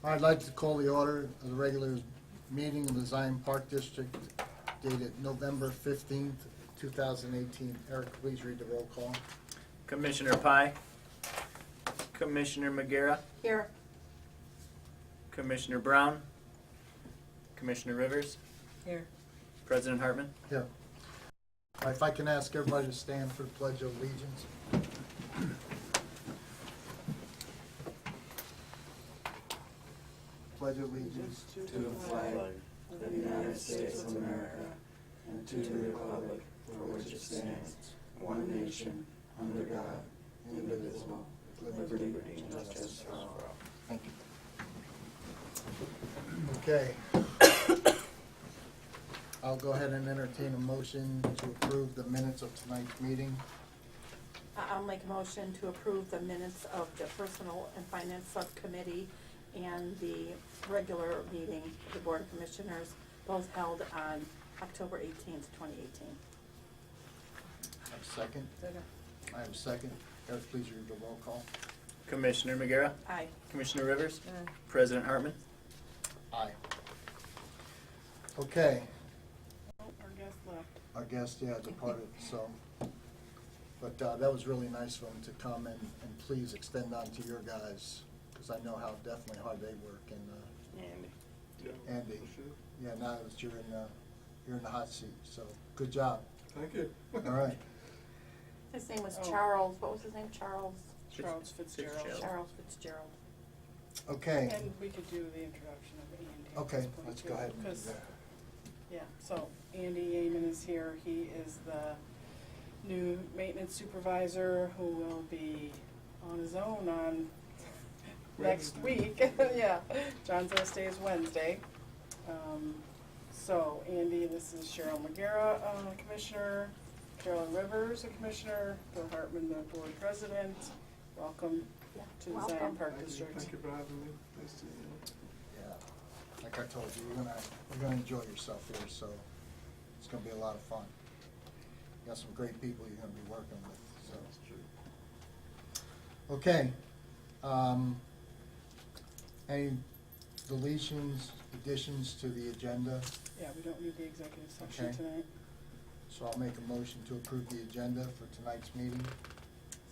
I'd like to call the order of the regular meeting of the Zion Park District dated November 15th, 2018. Eric, please read the roll call. Commissioner Pye. Commissioner Magera. Here. Commissioner Brown. Commissioner Rivers. Here. President Hartman. Here. All right, if I can ask everybody to stand for the Pledge of Allegiance. Pledge of Allegiance to the flag of the United States of America and to the republic for which it stands, one nation, under God, indivisible, with liberty and justice for all. Thank you. Okay. I'll go ahead and entertain a motion to approve the minutes of tonight's meeting. I'll make a motion to approve the minutes of the Personal and Finance Subcommittee and the regular meeting of the Board of Commissioners, both held on October 18th, 2018. I have a second. I have a second. Eric, please read the roll call. Commissioner Magera. Aye. Commissioner Rivers. President Hartman. Aye. Okay. Oh, our guest left. Our guest, yeah, departed, so. But that was really nice of them to come and please extend on to your guys, because I know how definitely hard they work. And Andy, yeah, now that you're in the hot seat, so good job. Thank you. All right. His name was Charles. What was his name? Charles Fitzgerald. Charles Fitzgerald. Okay. And we could do the introduction of Andy. at Okay, this point, let's too, go ahead and do because- that. Yeah, so Andy Yeaman is here. He is the new maintenance supervisor who will be on his own on next week. Yeah, John's last day is Wednesday. So Andy, this is Cheryl Magera, Commissioner, Carolyn Rivers, a Commissioner, Bill Hartman, the Board President. Welcome Yeah. to the Welcome. Zion Park District. Thank you for having me. Nice to meet you. Yeah, like I told you, you're gonna enjoy yourself here, so it's gonna be a lot of fun. You got some great people you're gonna be working with, so. That's true. Okay. Any deletions, additions to the agenda? Yeah, we don't need the executive session Okay. tonight. So I'll make a motion to approve the agenda for tonight's meeting.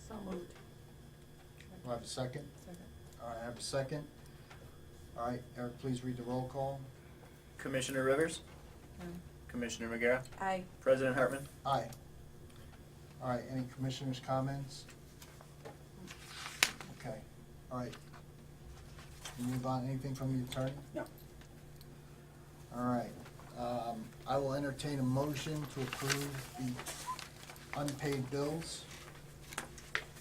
So moved. Do I have a second? Second. All right, I have a second. All right, Eric, please read the roll call. Commissioner Rivers. Commissioner Magera. Aye. President Hartman. Aye. All right, any commissioners' comments? Okay, all right. Move on, anything from the attorney? No. All right, I will entertain a motion to approve the unpaid bills.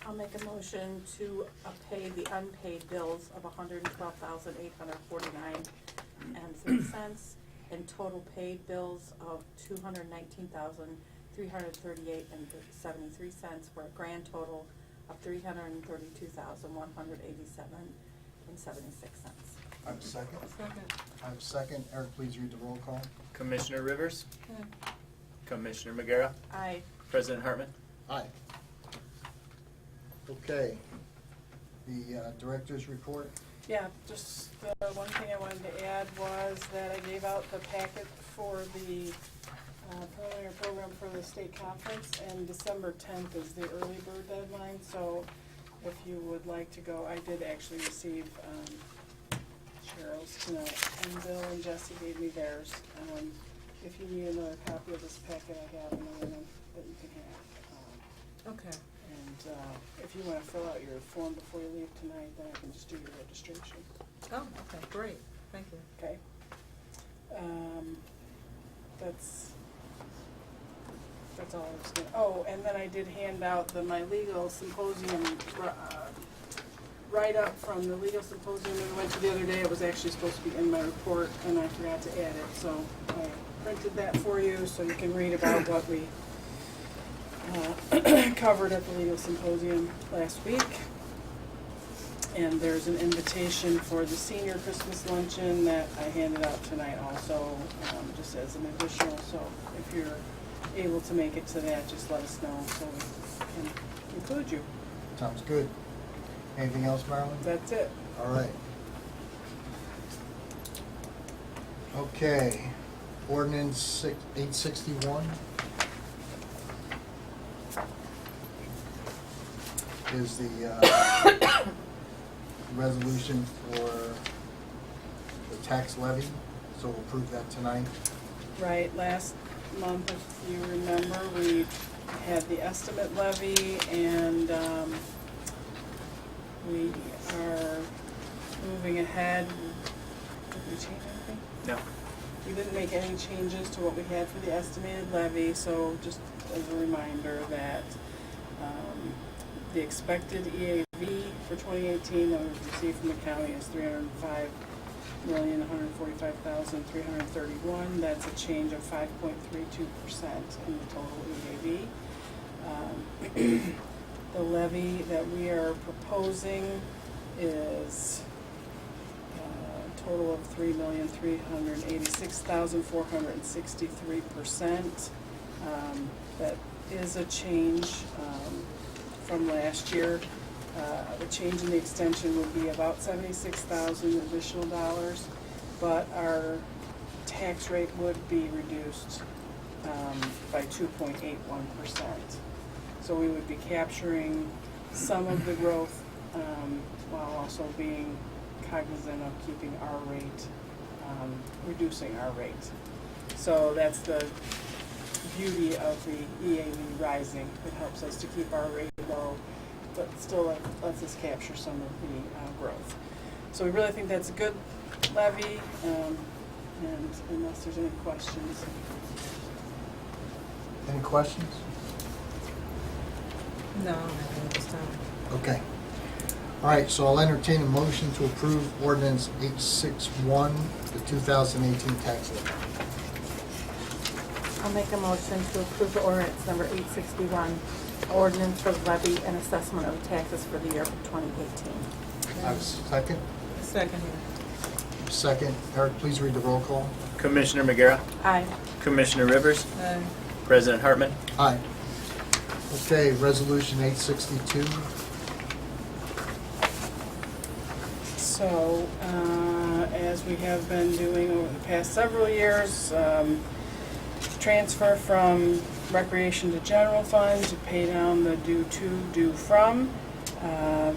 I'll make a motion to pay the unpaid bills of $112,849.03 and total paid bills of $219,338.73 for a grand total of $332,187.76. I have a second. Second. I have a second. Eric, please read the roll call. Commissioner Rivers. Commissioner Magera. Aye. President Hartman. Aye. Okay, the director's report. Yeah, just the one thing I wanted to add was that I gave out the packet for the preliminary program for the state conference, and December 10th is the early bird deadline, so if you would like to go, I did actually receive Cheryl's tonight, and Bill and Jesse gave me theirs. If you need another copy of this packet, I have another one that you can have. Okay. And if you want to fill out your form before you leave tonight, then I can just do your registration. Oh, okay, great, thank you. Okay. That's all I was gonna, oh, and then I did hand out my legal symposium write-up from the legal symposium we went to the other day. It was actually supposed to be in my report, and I forgot to add it, so I printed that for you so you can read about what we covered at the legal symposium last week. And there's an invitation for the senior Christmas luncheon that I handed out tonight also, just as an additional. So if you're able to make it to that, just let us know so we can include you. Sounds good. Anything else, Marilyn? That's it. All right. Okay, ordinance 861 is the resolution for the tax levy, so we'll approve that tonight. Right, last month, if you remember, we had the estimate levy, and we are moving ahead. Did we change anything? No. We didn't make any changes to what we had for the estimated levy, so just as a reminder that the expected EAV for 2018 that we've received from the county is $305,145,331. That's a change of 5.32% in the total EAV. The levy that we are proposing is a total of $3,386,463%. That is a change from last year. The change in the extension would be about $76,000 additional dollars, but our tax rate would be reduced by 2.81%. So we would be capturing some of the growth while also being cognizant of keeping our rate, reducing our rate. So that's the beauty of the EAV rising. It helps us to keep our rate low, but still lets us capture some of the growth. So we really think that's a good levy, and unless there's any questions. Any questions? No, nothing at this time. Okay. All right, so I'll entertain a motion to approve ordinance 861, the 2018 tax levy. I'll make a motion to approve the ordinance number 861, ordinance for the levy and assessment of taxes for the year of 2018. I have a second. Second here. Second. Eric, please read the roll call. Commissioner McGarrett, Aye. Commissioner Rivers, Aye. President Hartman. Aye. Okay, resolution 862. So, as we have been doing over the past several years, transfer from recreation to general fund to pay down the due to, due from.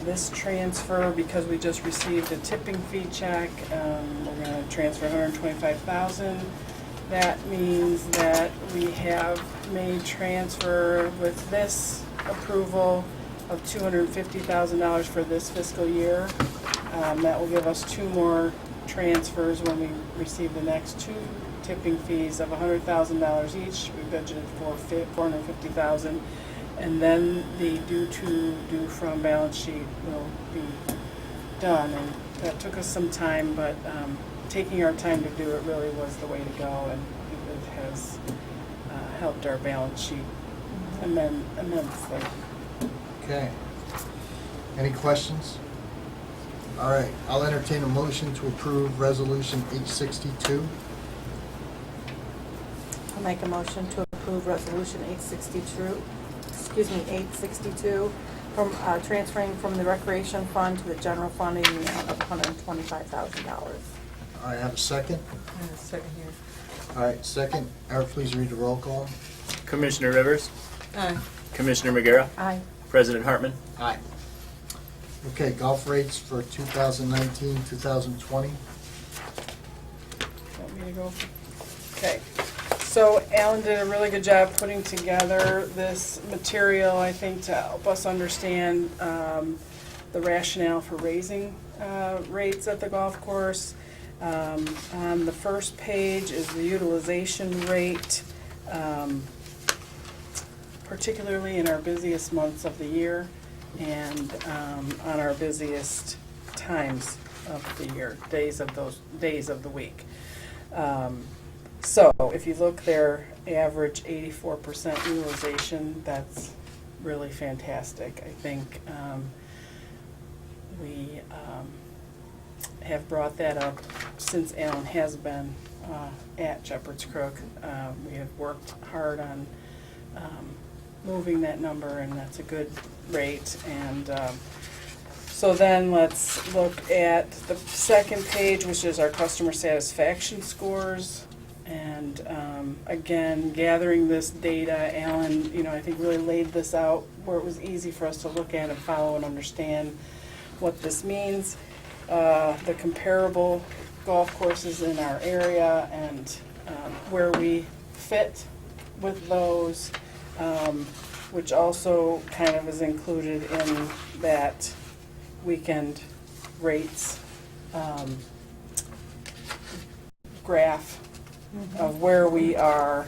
This transfer, because we just received a tipping fee check, we're gonna transfer $125,000. That means that we have made transfer with this approval of $250,000 for this fiscal year. That will give us 2 more transfers when we receive the next 2 tipping fees of $100,000 each. We budgeted for $450,000, and then the due to, due from balance sheet will be done. And that took us some time, but taking our time to do it really was the way to go, and it has helped our balance sheet immensely. Okay. Any questions? All right, I'll entertain a motion to approve resolution 862. I'll make a motion to approve resolution 862, from transferring from the recreation fund to the general fund in the amount of $125,000. I have a second. Second here. All right, second. Eric, please read the roll call. Commissioner Rivers, Aye. Commissioner McGarrett, Aye. President Hartman. Aye. Okay, golf rates for 2019, 2020. Want me to go? Okay, so Alan did a really good job putting together this material, I think, to help us understand the rationale for raising rates at the golf course. On the first page is the utilization rate, particularly in our busiest months of the year and on our busiest times of the year, days of the week. So if you look there, average 84% utilization, that's really fantastic. I think we have brought that up since Alan has been at Shepherd's Crook. We have worked hard on moving that number, and that's a good rate. And So then let's look at the second page, which is our customer satisfaction scores. And again, gathering this data, Alan, I think really laid this out where it was easy for us to look at and follow and understand what this means. The comparable golf courses in our area and where we fit with those, which also kind of is included in that weekend rates graph of where we are,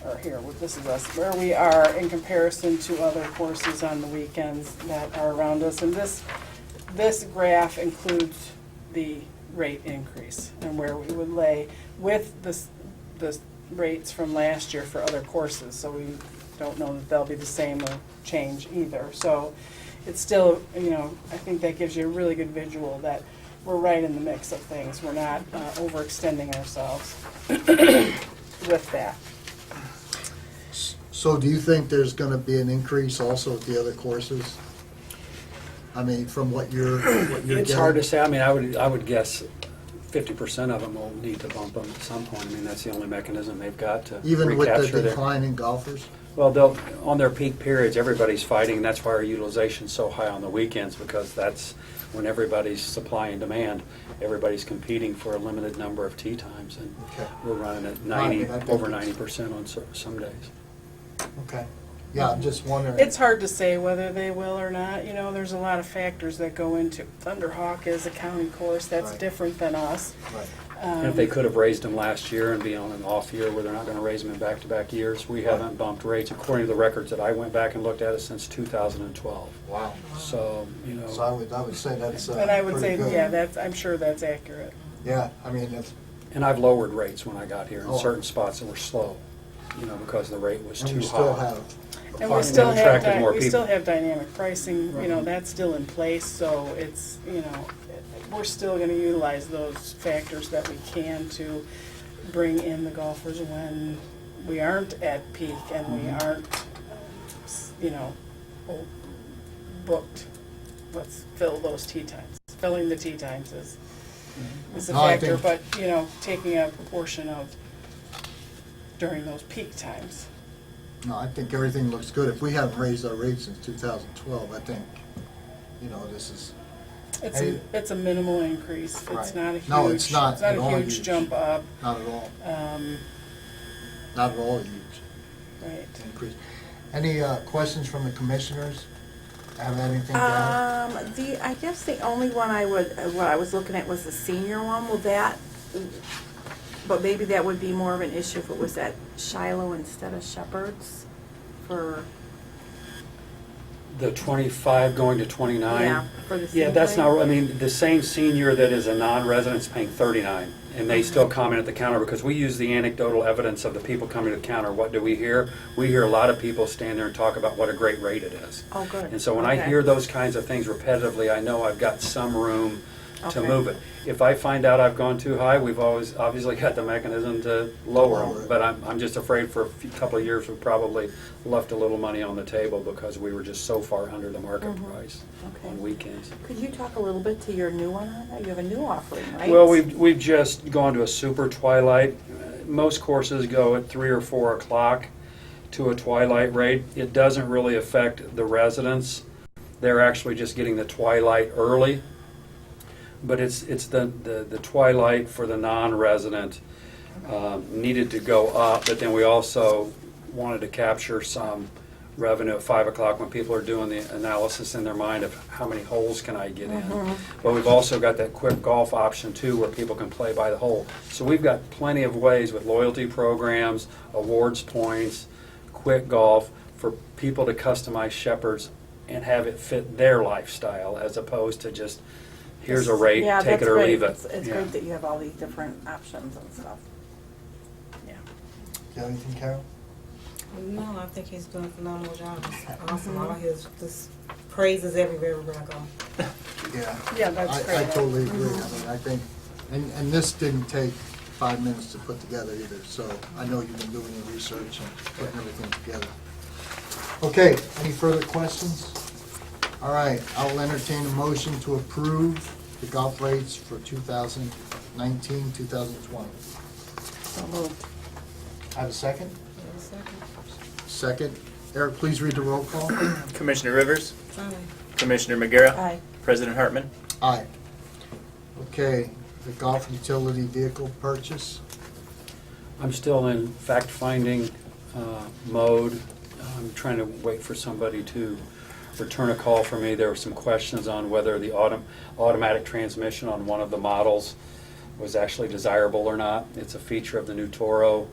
or here, this is us, where we are in comparison to other courses on the weekends that are around us. And this graph includes the rate increase and where we would lay with the rates from last year for other courses. So we don't know that they'll be the same or change either. So it's still, I think that gives you a really good visual that we're right in the mix of things. We're not overextending ourselves with that. So do you think there's gonna be an increase also at the other courses? I mean, from what you're getting? It's hard to say. I mean, I would guess 50% of them will need to bump them at some point. I mean, that's the only mechanism they've got to Even with recapture the their. decline in golfers? Well, on their peak periods, everybody's fighting, and that's why our utilization's so high on the weekends, because that's when everybody's supply and demand. Everybody's competing for a limited number of tee times, and Okay. we're running at I mean, I think over it's- 90% on some days. Okay. Yeah, I'm just wondering. It's hard to say whether they will or not. There's a lot of factors that go into Thunderhawk is a county course that's Right. different than us. Right. And if they could have raised them last year and be on an off year where they're not going to raise them in back-to-back years, we haven't bumped rates according to the records that I went back and looked at it since 2012. Wow. So, So I would say that's And I would say, pretty good. yeah, I'm sure that's accurate. Yeah, I mean, that's, and I've lowered rates when I got here in Oh. certain spots that were slow, because the rate was and too we high. still have. And Fine, we still and have, attracted more we people. still have dynamic pricing, Right. that's still in place, so it's, we're still gonna utilize those factors that we can to bring in the golfers when we aren't at peak and we aren't, booked. Let's fill those tee times. Filling the tee times is a No, I factor, think- but, taking a portion of during those peak times. No, I think everything looks good. If we haven't raised our rates since 2012, I think, this is, Hey. It's a minimal increase. It's Right. not a huge, No, it's not at a all huge huge. jump up. not at all, Um, not at all huge right. increase. Any questions from the commissioners? Have anything down? I guess the only one what I was looking at was the senior one. Will that, but maybe that would be more of an issue if it was at Shiloh instead of Shepherd's for, The 25 going to 29? yeah, for the senior. Yeah, that's not, the same senior that is a non-resident is paying 39, and they still comment at the counter, because we use the anecdotal evidence of the people coming to the counter. What do we hear? We hear a lot of people stand there and talk about what a great rate it is. Oh, good. And so when I Okay. hear those kinds of things repetitively, I know I've got some room to Okay. move it. If I find out I've gone too high, we've always obviously got the mechanism to lower Lower them. it. But I'm just afraid for a couple of years, we probably left a little money on the table because we were just so far under the market price Okay. on weekends. Could you talk a little bit to your new one on that? You have a new offering, right? Well, we've just gone to a super twilight. Most courses go at 3 or 4 o'clock to a twilight rate. It doesn't really affect the residents. They're actually just getting the twilight early. But it's the twilight for the non-resident needed to go up, but then we also wanted to capture some revenue at 5 o'clock when people are doing the analysis in their mind of how many holes can I get in. But we've also got that quick golf option too, where people can play by the hole. So we've got plenty of ways with loyalty programs, awards points, quick golf for people to customize Shepherds and have it fit their lifestyle, as opposed to just, here's a rate, Yeah, take it that's or great. leave it. It's Yeah. great that you have all these different options and stuff. You have anything, Carol? No, I think he's doing a phenomenal job. It's awesome. All I hear is just praises everywhere where I go. Yeah. Yeah, that's I great. totally agree. I mean, I think, and this didn't take 5 minutes to put together either, so I know you've been doing your research and putting everything together. Okay, any further questions? All right, I'll entertain a motion to approve the golf rates for 2019, 2020. So moved. Have a second? Second. Second. Eric, please read the roll call. Commissioner Rivers, Aye. Commissioner Magera, Aye. President Hartman. Aye. Okay, the golf utility vehicle purchase. I'm still in fact-finding mode. I'm trying to wait for somebody to return a call for me. There were some questions on whether the automatic transmission on one of the models was actually desirable or not. It's a feature of the new Toro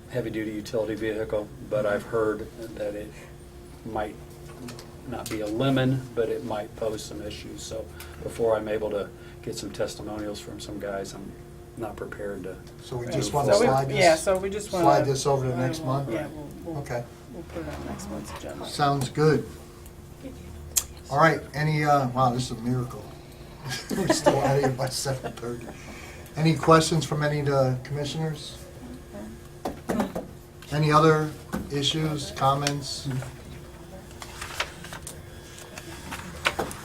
heavy-duty utility vehicle, but I've heard that it might not be a lemon, but it might pose some issues. So before I'm able to get some testimonials from some guys, I'm not prepared to. So we just want to So we- slide this? Yeah, so we just want to. Slide this over to next month? Yeah, we'll Okay, we'll put it on next month's agenda. sounds good. All right, any, wow, this is a miracle. We're still out of here by 7:30. Any questions from any of the commissioners? Any other issues, comments?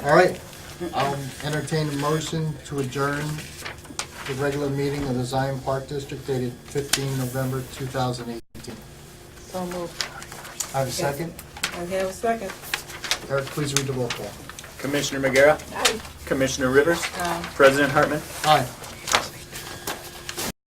All right, I'll entertain a motion to adjourn the regular meeting of the Zion Park District dated 15 November 2018. So moved. I have a second? I have a second. Eric, please read the roll call. Commissioner Magera, Aye. Commissioner Rivers, Aye. President Hartman. Aye.